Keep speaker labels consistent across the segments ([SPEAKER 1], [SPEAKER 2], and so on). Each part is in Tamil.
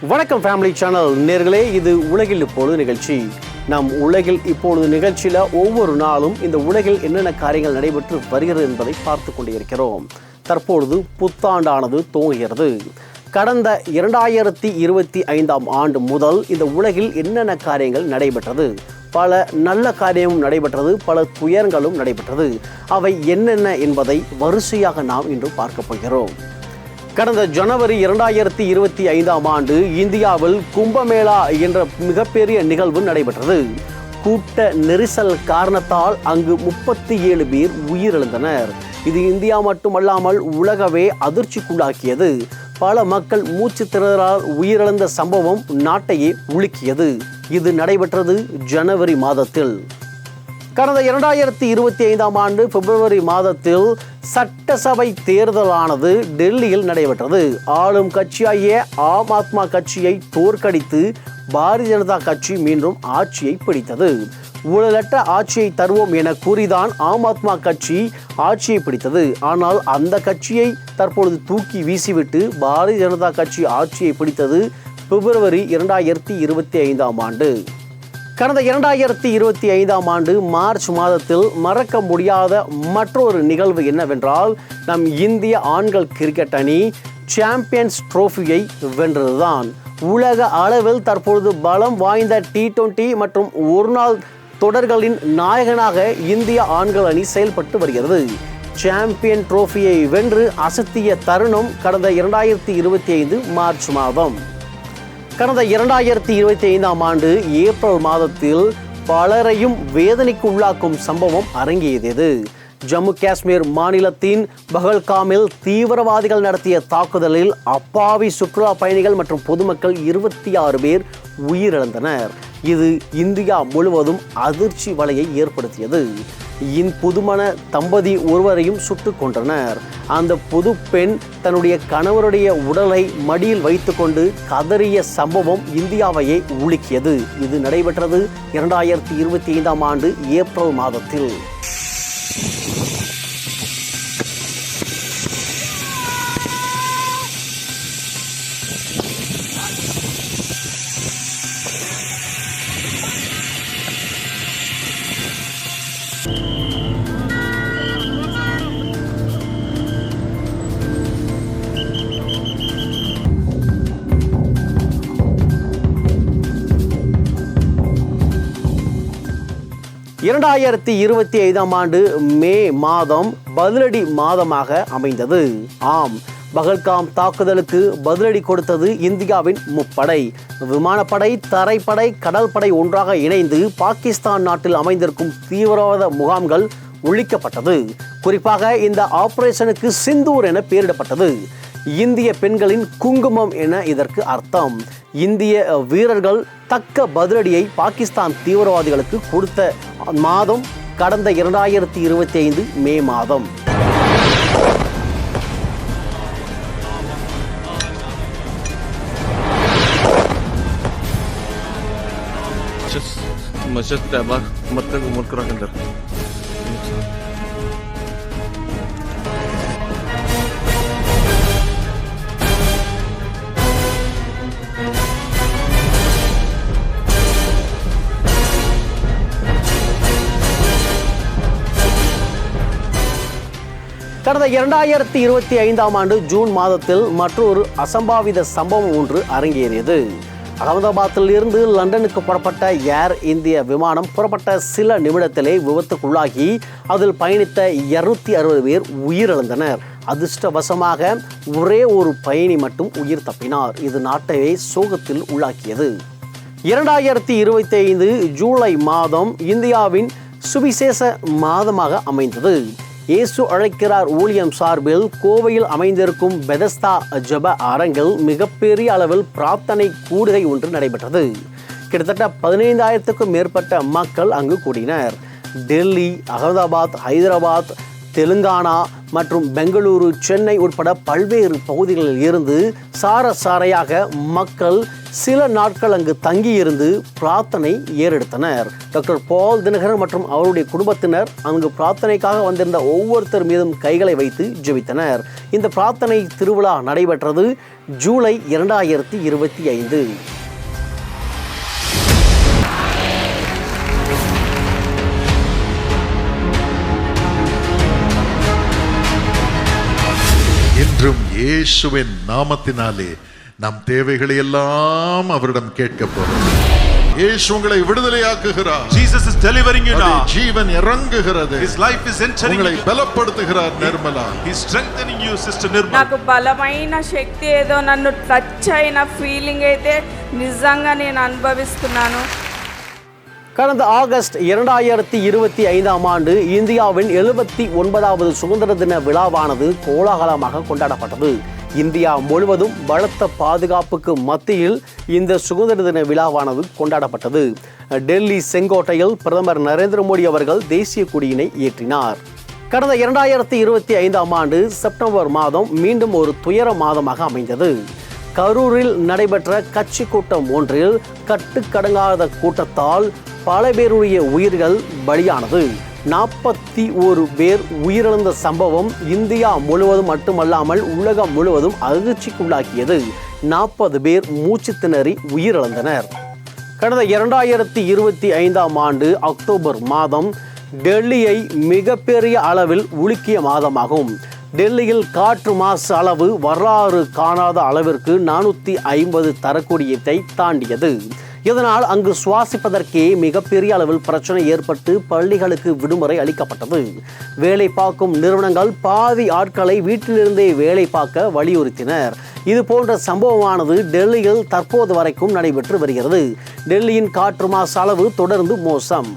[SPEAKER 1] வணக்கம் ஃபேமிலி சேனல் நேர்களே, இது உலகில் இப்பொழுது நிகழ்ச்சி. நம் உலகில் இப்பொழுது நிகழ்ச்சியில் ஒவ்வொரு நாளும் இந்த உலகில் என்னென்ன காரியங்கள் நடைபெற்று வருகிறது என்பதை பார்த்து கொண்டே இருக்கிறோம். தற்பொழுது புத்தாண்டானது துவங்குகிறது. கடந்த 2025ஆம் ஆண்டு முதல் இந்த உலகில் என்னென்ன காரியங்கள் நடைபெற்றது, பல நல்ல காரியமும் நடைபெற்றது, பல துயரங்களும் நடைபெற்றது. அவை என்னென்ன என்பதை வரிசையாக நாம் இன்று பார்க்க போகிறோம். கடந்த ஜனவரி 2025ஆம் ஆண்டு இந்தியாவில் கும்பமேளா என்ற மிகப்பெரிய நிகழ்வு நடைபெற்றது. கூட்ட நெரிசல் காரணத்தால் அங்கு 37 பேர் உயிரிழந்தனர். இது இந்தியா மட்டுமல்லாமல் உலகவே அதிர்ச்சிக்குள்ளாக்கியது. பல மக்கள் மூச்சு திணறலால் உயிரிழந்த சம்பவம் நாட்டையே உலுக்கியது. இது நடைபெற்றது ஜனவரி மாதத்தில். கடந்த 2025ஆம் ஆண்டு பிப்ரவரி மாதத்தில் சட்டசபை தேர்தலானது டெல்லியில் நடைபெற்றது. ஆளும் கட்சியாகிய ஆம் ஆத்மா கட்சியை தோற்கடித்து பாரதிய ஜனதா கட்சி மீண்டும் ஆட்சியை பிடித்தது. ஊழலற்ற ஆட்சியை தருவோம் என கூறிதான் ஆம் ஆத்மா கட்சி ஆட்சியை பிடித்தது. ஆனால் அந்த கட்சியை தற்பொழுது தூக்கி வீசிவிட்டு பாரதிய ஜனதா கட்சி ஆட்சியை பிடித்தது பிப்ரவரி 2025ஆம் ஆண்டு. கடந்த 2025ஆம் ஆண்டு மார்ச் மாதத்தில் மறக்க முடியாத மற்றொரு நிகழ்வு என்னவென்றால், நம் இந்திய ஆண்கள் கிரிக்கெட் அணி சாம்பியன்ஸ் ட்ரோஃபியை வென்றதுதான். உலக அளவில் தற்பொழுது பலம் வாய்ந்த T20 மற்றும் ஒருநாள் தொடர்களின் நாயகனாக இந்திய ஆண்கள் அணி செயல்பட்டு வருகிறது. சாம்பியன் ட்ரோஃபியை வென்று அசத்திய தருணம் கடந்த 2025 மார்ச் மாதம். கடந்த 2025ஆம் ஆண்டு ஏப்ரல் மாதத்தில் பலரையும் வேதனைக்கு உள்ளாக்கும் சம்பவம் அரங்கேறியது. ஜம்மு காஷ்மீர் மாநிலத்தின் பஹல்காமில் தீவிரவாதிகள் நடத்திய தாக்குதலில் அப்பாவி சுற்றுலா பயணிகள் மற்றும் பொதுமக்கள் 26 பேர் உயிரிழந்தனர். இது இந்தியா முழுவதும் அதிர்ச்சி வலையை ஏற்படுத்தியது. புதுமண தம்பதி ஒருவரையும் சுட்டுக் கொன்றனர். அந்த புது பெண் தன்னுடைய கணவருடைய உடலை மடியில் வைத்துக்கொண்டு கதறிய சம்பவம் இந்தியாவையே உலுக்கியது. இது நடைபெற்றது 2025ஆம் ஆண்டு ஏப்ரல் மாதத்தில். இரண்டாயிரத்தி 2025ஆம் ஆண்டு மே மாதம் பதிலடி மாதமாக அமைந்தது. ஆம், பஹல்காம் தாக்குதலுக்கு பதிலடி கொடுத்தது இந்தியாவின் முப்படை. விமானப்படை, தரைப்படை, கடல் படை ஒன்றாக இணைந்து பாகிஸ்தான் நாட்டில் அமைந்திருக்கும் தீவிரவாத முகாம்கள் ஒழிக்கப்பட்டது. குறிப்பாக இந்த ஆபரேஷனுக்கு சிந்தூர் என பெயரிடப்பட்டது. இந்திய பெண்களின் குங்குமம் என இதற்கு அர்த்தம். இந்திய வீரர்கள் தக்க பதிலடியை பாகிஸ்தான் தீவிரவாதிகளுக்கு கொடுத்த மாதம் கடந்த 2025 மே மாதம். கடந்த 2025ஆம் ஆண்டு ஜூன் மாதத்தில் மற்றொரு அசம்பாவித சம்பவம் ஒன்று அரங்கேறியது. அகமதாபாத்தில் இருந்து லண்டனுக்கு புறப்பட்ட ஏர் இந்திய விமானம் புறப்பட்ட சில நிமிடத்திலே விபத்துக்குள்ளாகி அதில் பயணித்த 260 பேர் உயிரிழந்தனர். அதிர்ஷ்டவசமாக ஒரே ஒரு பயணி மட்டும் உயிர் தப்பினார். இது நாட்டையே சோகத்தில் உள்ளாக்கியது. 2025 ஜூலை மாதம் இந்தியாவின் சுவிசேஷ மாதமாக அமைந்தது. இயேசு அழைக்கிறார் ஊழியம் சார்பில் கோவையில் அமைந்திருக்கும் பெதஸ்தா ஜெப அரங்கில் மிகப்பெரிய அளவில் பிரார்த்தனை கூடுகை ஒன்று நடைபெற்றது. கிட்டத்தட்ட 15,000க்கும் மேற்பட்ட மக்கள் அங்கு கூடினர். டெல்லி, அகமதாபாத், ஹைதராபாத், தெலுங்கானா மற்றும் பெங்களூரு, சென்னை உட்பட பல்வேறு பகுதிகளில் இருந்து சாரையாக மக்கள் சில நாட்கள் அங்கு தங்கியிருந்து பிரார்த்தனை ஏறெடுத்தனர். டாக்டர் பால் தினகரன் மற்றும் அவருடைய குடும்பத்தினர் அங்கு பிரார்த்தனைக்காக வந்திருந்த ஒவ்வொருத்தர் மீதும் கைகளை வைத்து ஜெபித்தனர். இந்த பிரார்த்தனை திருவிழா நடைபெற்றது ஜூலை 2025.
[SPEAKER 2] இன்றும் இயேசுவின் நாமத்தினாலே நம் தேவைகளை எல்லாம் அவரிடம் கேட்க போறோம். இயேசு உங்களை விடுதலையாக்குகிறார்.
[SPEAKER 3] Jesus is delivering you now.
[SPEAKER 2] ஜீவன் இறங்குகிறது.
[SPEAKER 3] His life is entering
[SPEAKER 2] உங்களை
[SPEAKER 3] you.
[SPEAKER 2] பலப்படுத்துகிறார் Nirmala.
[SPEAKER 3] He is strengthening you, sister Nirmala.
[SPEAKER 4] నాకు బలమైన శక్తి ఏదో నన్ను టచ్ అయిన ఫీలింగ్ అయితే నిజంగా నేను అనుభవిస్తున్నాను.
[SPEAKER 1] கடந்த ஆகஸ்ட் 2025ஆம் ஆண்டு இந்தியாவின் 79வது சுதந்திர தின விழாவானது கோலாகலமாக கொண்டாடப்பட்டது. இந்தியா முழுவதும் பலத்த பாதுகாப்புக்கு மத்தியில் இந்த சுதந்திர தின விழாவானது கொண்டாடப்பட்டது. டெல்லி செங்கோட்டையில் பிரதமர் நரேந்திர மோடி அவர்கள் தேசிய கொடியினை ஏற்றினார். கடந்த 2025ஆம் ஆண்டு செப்டம்பர் மாதம் மீண்டும் ஒரு துயர மாதமாக அமைந்தது. கரூரில் நடைபெற்ற கட்சி கூட்டம் ஒன்றில் கட்டுக்கடங்காத கூட்டத்தால் பல பேருடைய உயிர்கள் பலியானது. 41 பேர் உயிரிழந்த சம்பவம் இந்தியா முழுவதும் மட்டுமல்லாமல் உலகம் முழுவதும் அதிர்ச்சிக்குள்ளாக்கியது. 40 பேர் மூச்சு திணறி உயிரிழந்தனர். கடந்த 2025ஆம் ஆண்டு அக்டோபர் மாதம் டெல்லியை மிகப்பெரிய அளவில் உலுக்கிய மாதமாகும். டெல்லியில் காற்று மாசு அளவு வரலாறு காணாத அளவிற்கு 450 தரக்கூடியத்தை தாண்டியது. இதனால் அங்கு சுவாசிப்பதற்கே மிகப்பெரிய அளவில் பிரச்சனை ஏற்பட்டு பள்ளிகளுக்கு விடுமுறை அளிக்கப்பட்டது. வேலை பார்க்கும் நிறுவனங்கள் பாதி ஆட்களை வீட்டிலிருந்தே வேலை பார்க்க வலியுறுத்தினர். இது போன்ற சம்பவமானது டெல்லியில் தற்போது வரைக்கும் நடைபெற்று வருகிறது. டெல்லியின் காற்று மாசு அளவு தொடர்ந்து மோசம்.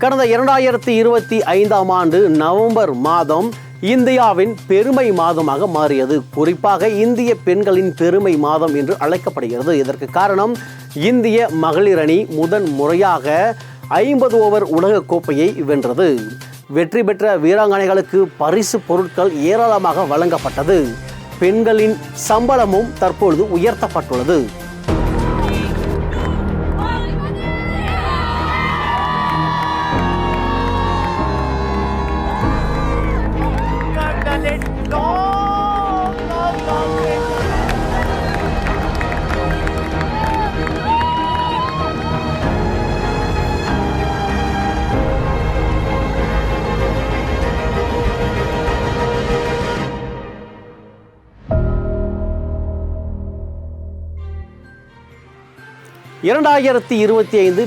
[SPEAKER 1] கடந்த 2025ஆம் ஆண்டு நவம்பர் மாதம் இந்தியாவின் பெருமை மாதமாக மாறியது. குறிப்பாக இந்திய பெண்களின் பெருமை மாதம் என்று அழைக்கப்படுகிறது. இதற்கு காரணம் இந்திய மகளிர் அணி முதன் முறையாக 50 ஓவர் உலக கோப்பையை வென்றது. வெற்றி பெற்ற வீராங்கனைகளுக்கு பரிசு பொருட்கள் ஏராளமாக வழங்கப்பட்டது. பெண்களின் சம்பளமும் தற்பொழுது உயர்த்தப்பட்டுள்ளது.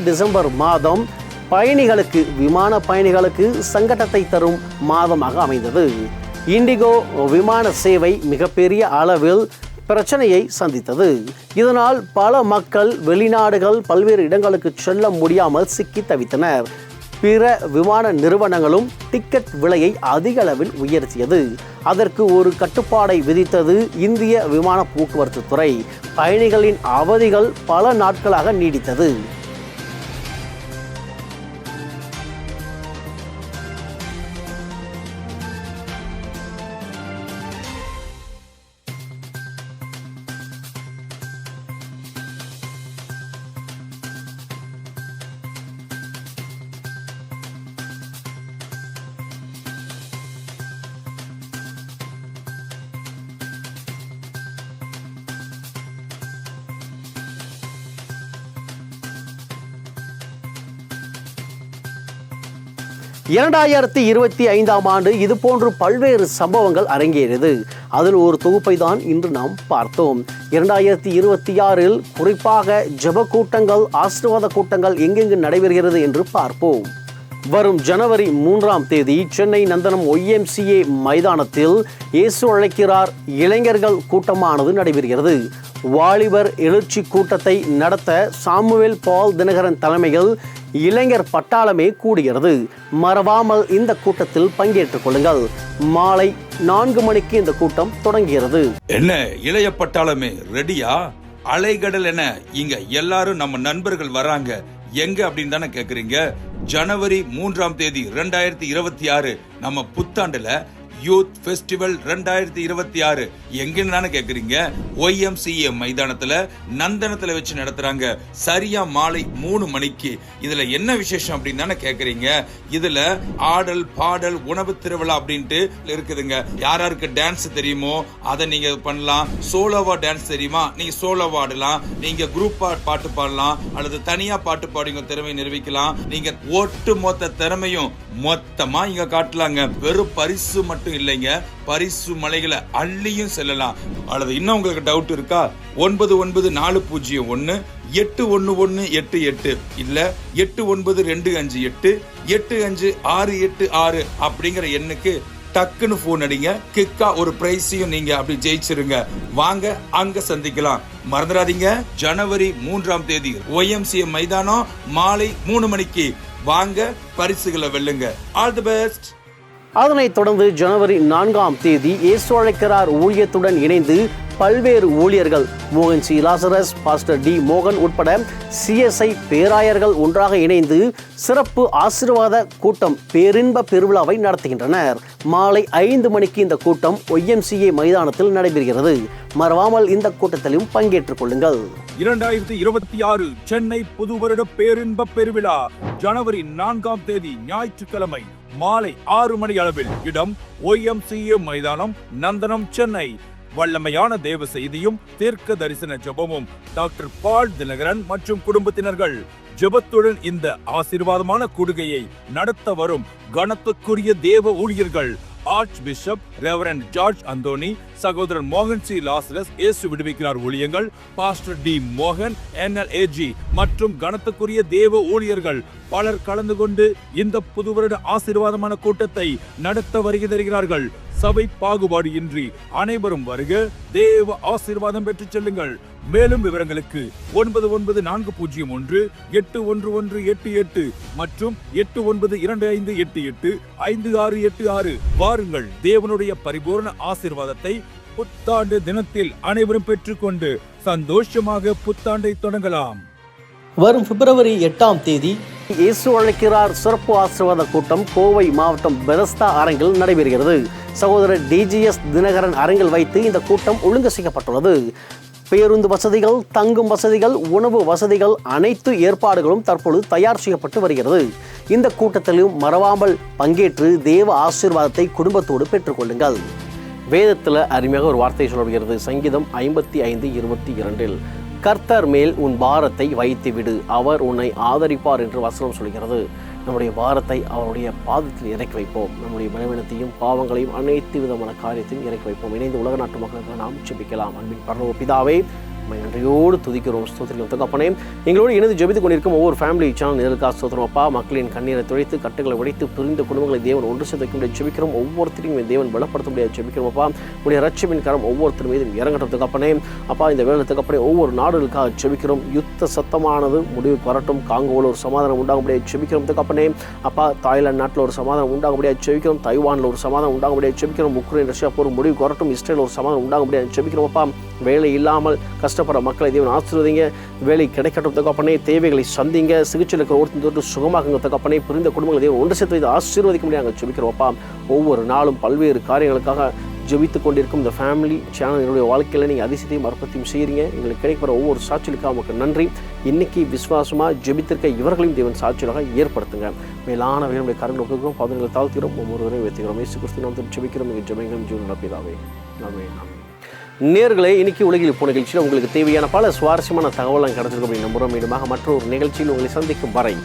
[SPEAKER 1] டிசம்பர் மாதம் விமான பயணிகளுக்கு சங்கடத்தை தரும் மாதமாக அமைந்தது. இண்டிகோ விமான சேவை மிகப்பெரிய அளவில் பிரச்சனையை சந்தித்தது. இதனால் பல மக்கள் வெளிநாடுகள் பல்வேறு இடங்களுக்கு செல்ல முடியாமல் சிக்கி தவித்தனர். பிற விமான நிறுவனங்களும் டிக்கெட் விலையை அதிக அளவில் உயர்த்தியது. அதற்கு ஒரு கட்டுப்பாடை விதித்தது இந்திய விமான போக்குவரத்து துறை. பயணிகளின் அவதிகள் பல நாட்களாக நீடித்தது. இரண்டாயிரத்தி 25ஆம் ஆண்டு இதுபோன்று பல்வேறு சம்பவங்கள் அரங்கேறியது. அதில் ஒரு தொகுப்பை தான் இன்று நாம் பார்த்தோம். 2026இல் குறிப்பாக ஜெப கூட்டங்கள், ஆசீர்வாத கூட்டங்கள் எங்கெங்கு நடைபெறுகிறது என்று பார்ப்போம். வரும் ஜனவரி 3ஆம் தேதி சென்னை நந்தனம் YMCA மைதானத்தில் இயேசு அழைக்கிறார் இளைஞர்கள் கூட்டமானது நடைபெறுகிறது. வாலிபர் எழுச்சி கூட்டத்தை நடத்த சாமுவேல் பால் தினகரன் தலைமையில் இளைஞர் பட்டாளமே கூடுகிறது. மறவாமல் இந்த கூட்டத்தில் பங்கேற்றுக் கொள்ளுங்கள். மாலை 4 மணிக்கு இந்த கூட்டம் தொடங்குகிறது.
[SPEAKER 5] என்ன இளைய பட்டாளமே ரெடியா? அலைகடல் என இங்க எல்லாரும் நம்ம நண்பர்கள் வராங்க. எங்க அப்படின்னு தானே கேக்குறீங்க. ஜனவரி 3ஆம் தேதி 2026 நம்ம புத்தாண்டுல யூத் ஃபெஸ்டிவல் 2026 எங்கன்னு கேக்குறீங்க? YMCA மைதானத்துல நந்தனத்துல வச்சு நடத்துறாங்க. சரியா மாலை 3 மணிக்கு. இதுல என்ன விசேஷம் அப்படின்னு தானே கேக்குறீங்க? இதுல ஆடல் பாடல் உணவு திருவிழா அப்படின்ட்டு இருக்குதுங்க. யாராருக்கு டான்ஸ் தெரியுமோ அதை நீங்க பண்ணலாம். சோலோவா டான்ஸ் தெரியுமா, நீங்க சோலோவா ஆடலாம். நீங்க குரூப்பா பாட்டு பாடலாம் அல்லது தனியா பாட்டு பாடி உங்க திறமையை நிரூபிக்கலாம். நீங்க ஒட்டு மொத்த திறமையும் மொத்தமா இங்க காட்டலாங்க. வெறும் பரிசு மட்டும் இல்லைங்க, பரிசு மலைகளை அள்ளியும் செல்லலாம். அல்லது இன்னும் உங்களுக்கு டவுட் இருக்கா? 994001 81188 இல்ல 89258 85686 அப்படிங்கிற எண்ணுக்கு டக்குன்னு போன் அடிங்க. கிக்கா ஒரு பிரைஸையும் நீங்க அப்படி ஜெயிச்சிருங்க. வாங்க அங்க சந்திக்கலாம். மறந்துடாதீங்க, ஜனவரி 3ஆம் தேதி YMCA மைதானம் மாலை 3 மணிக்கு. வாங்க பரிசுகளை வெல்லுங்க. All the best.
[SPEAKER 1] அதனைத் தொடர்ந்து ஜனவரி 4ஆம் தேதி இயேசு அழைக்கிறார் ஊழியத்துடன் இணைந்து பல்வேறு ஊழியர்கள் மோகன் சி லாசரஸ், பாஸ்டர் டி மோகன் உட்பட CSI பேராயர்கள் ஒன்றாக இணைந்து சிறப்பு ஆசீர்வாத கூட்டம் பேரின்ப பெருவிழாவை நடத்துகின்றனர். மாலை 5 மணிக்கு இந்த கூட்டம் YMCA மைதானத்தில் நடைபெறுகிறது. மறவாமல் இந்த கூட்டத்திலும் பங்கேற்றுக் கொள்ளுங்கள்.
[SPEAKER 6] 2026 சென்னை புது வருட பேரின்ப பெருவிழா ஜனவரி 4ஆம் தேதி ஞாயிற்றுக்கிழமை மாலை 6 மணி அளவில். இடம் YMCA மைதானம், நந்தனம், சென்னை. வல்லமையான தேவ செய்தியும் தீர்க்க தரிசன ஜெபமும் டாக்டர் பால் தினகரன் மற்றும் குடும்பத்தினர்கள். ஜெபத்துடன் இந்த ஆசீர்வாதமான கூடுகையை நடத்த வரும் கனத்துக்குரிய தேவ ஊழியர்கள் arch bishop reverend George Anthony, சகோதரர் மோகன் சி லாசரஸ், இயேசு விடுவிக்கிறார் ஊழியங்கள், பாஸ்டர் டி மோகன், NLAG மற்றும் கனத்துக்குரிய தேவ ஊழியர்கள் பலர் கலந்து கொண்டு இந்த புது வருட ஆசீர்வாதமான கூட்டத்தை நடத்த வருகிறார்கள். சபை பாகுபாடு இன்றி அனைவரும் வருக, தேவ ஆசீர்வாதம் பெற்று செல்லுங்கள். மேலும் விவரங்களுக்கு 994001 81188 மற்றும் 892588 5686. வாருங்கள், தேவனுடைய பரிபூர்ண ஆசீர்வாதத்தை புத்தாண்டு தினத்தில் அனைவரும் பெற்றுக்கொண்டு சந்தோஷமாக புத்தாண்டை தொடங்கலாம்.
[SPEAKER 1] வரும் பிப்ரவரி 8ஆம் தேதி இயேசு அழைக்கிறார் சிறப்பு ஆசீர்வாத கூட்டம் கோவை மாவட்டம் பெரஸ்தா அரங்கில் நடைபெறுகிறது. சகோதரர் DGS தினகரன் அரங்கில் வைத்து இந்த கூட்டம் ஒழுங்கு செய்யப்பட்டுள்ளது. பேருந்து வசதிகள், தங்கும் வசதிகள், உணவு வசதிகள் அனைத்து ஏற்பாடுகளும் தற்பொழுது தயார் செய்யப்பட்டு வருகிறது. இந்த கூட்டத்திலும் மறவாமல் பங்கேற்று தேவ ஆசீர்வாதத்தை குடும்பத்தோடு பெற்றுக்கொள்ளுங்கள். வேதத்தில் அருமையாக ஒரு வார்த்தை சொல்லப்படுகிறது. சங்கீதம் 55:22 கர்த்தர் மேல் உன் பாரத்தை வைத்து விடு, அவர் உன்னை ஆதரிப்பார் என்று வசனம் சொல்கிறது. நம்முடைய பாரத்தை அவருடைய பாதத்தில் இறக்கி வைப்போம். நம்முடைய பலவீனத்தையும் பாவங்களையும் அனைத்து விதமான காரியத்தையும் இறக்கி வைப்போம். இணைந்து உலக நாட்டு மக்களுக்கு நாம் ஜெபிக்கலாம். அன்பின் பரலோக பிதாவே, நன்றியோடு துதிக்கிறோம், ஸ்தோத்திரிக்கிறோம். தகப்பனே, எங்களோடு இணைந்து ஜெபித்துக் கொண்டிருக்கும் ஒவ்வொரு ஃபேமிலி சேனல் நேருக்கா ஸ்தோத்திரம். அப்பா, மக்களின் கண்ணீரை துடைத்து கட்டுகளை உடைத்து பிரிந்த குடும்பங்களை தேவன் ஒன்று சேர்த்து முடியாது ஜெபிக்கிறோம். ஒவ்வொருத்தரையும் தேவன் பலப்படுத்த முடியாது ஜெபிக்கிறோம். அப்பா, உடைய ரட்சிப்பின் கரம் ஒவ்வொருத்தர் மீதும் இறங்கட்டும். தகப்பனே, அப்பா, இந்த வேலைக்கு அப்புறம் ஒவ்வொரு நாடுகளுக்காக ஜெபிக்கிறோம். யுத்த சத்தமானது முடிவுக்கு வரட்டும். காங்கோவில் ஒரு சமாதானம் உண்டாக முடியாது ஜெபிக்கிறோம். தகப்பனே, அப்பா, தாய்லாந்து நாட்டில் ஒரு சமாதானம் உண்டாக முடியாது ஜெபிக்கிறோம். தைவானில் ஒரு சமாதானம் உண்டாக முடியாது ஜெபிக்கிறோம். உக்ரைன் ரஷ்யா போர் முடிவுக்கு வரட்டும். இஸ்ரேல் ஒரு சமாதானம் உண்டாக முடியாது ஜெபிக்கிறோம். அப்பா, வேலை இல்லாமல் கஷ்டப்படுற மக்களை தேவன் ஆசீர்வதிங்க. வேலை கிடைக்கட்டும். தகப்பனே, தேவைகளை சந்திங்க. சிகிச்சையில் இருக்கிற ஒருத்தர் தொட்டு சுகமாகுங்க. தகப்பனே, புரிந்த குடும்பங்களை தேவன் ஒன்று சேர்த்து ஆசீர்வதிக்க முடியாது நாங்கள் ஜெபிக்கிறோம். அப்பா, ஒவ்வொரு நாளும் பல்வேறு காரியங்களுக்காக ஜெபித்துக் கொண்டிருக்கும் இந்த ஃபேமிலி சேனல் என்னுடைய வாழ்க்கையில் நீங்கள் அதிசயத்தையும் அற்பத்தையும் செய்கிறீங்க. எங்களுக்கு கிடைக்கிற ஒவ்வொரு சாட்சிகளுக்காக உங்களுக்கு நன்றி. இன்னைக்கு விசுவாசமாக ஜெபித்திருக்க இவர்களையும் தேவன் சாட்சியாக ஏற்படுத்துங்க. மேலான வேணுடைய கரங்கள் ஒப்புக்கிறோம், பாதங்களை தாழ்த்துகிறோம், ஒவ்வொருவரையும் வைத்துக்கிறோம். இயேசு கிறிஸ்து நாமத்தில் ஜெபிக்கிறோம். எங்கள் ஜெபங்களும் ஜீவனுள்ள பிதாவே, ஆமென். நேயர்களே, இன்னைக்கு உலகில் இப்போ நிகழ்ச்சியில் உங்களுக்கு தேவையான பல சுவாரஸ்யமான தகவலாம் கிடைச்சிருக்கும் அப்படின்னு நம்புகிறோம். மீண்டுமாக மற்றொரு நிகழ்ச்சியில் உங்களை சந்திக்கும் வரை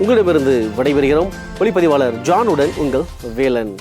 [SPEAKER 1] உங்களிடமிருந்து விடைபெறுகிறோம். ஒளிப்பதிவாளர் ஜானுடன் உங்கள் வேலன்.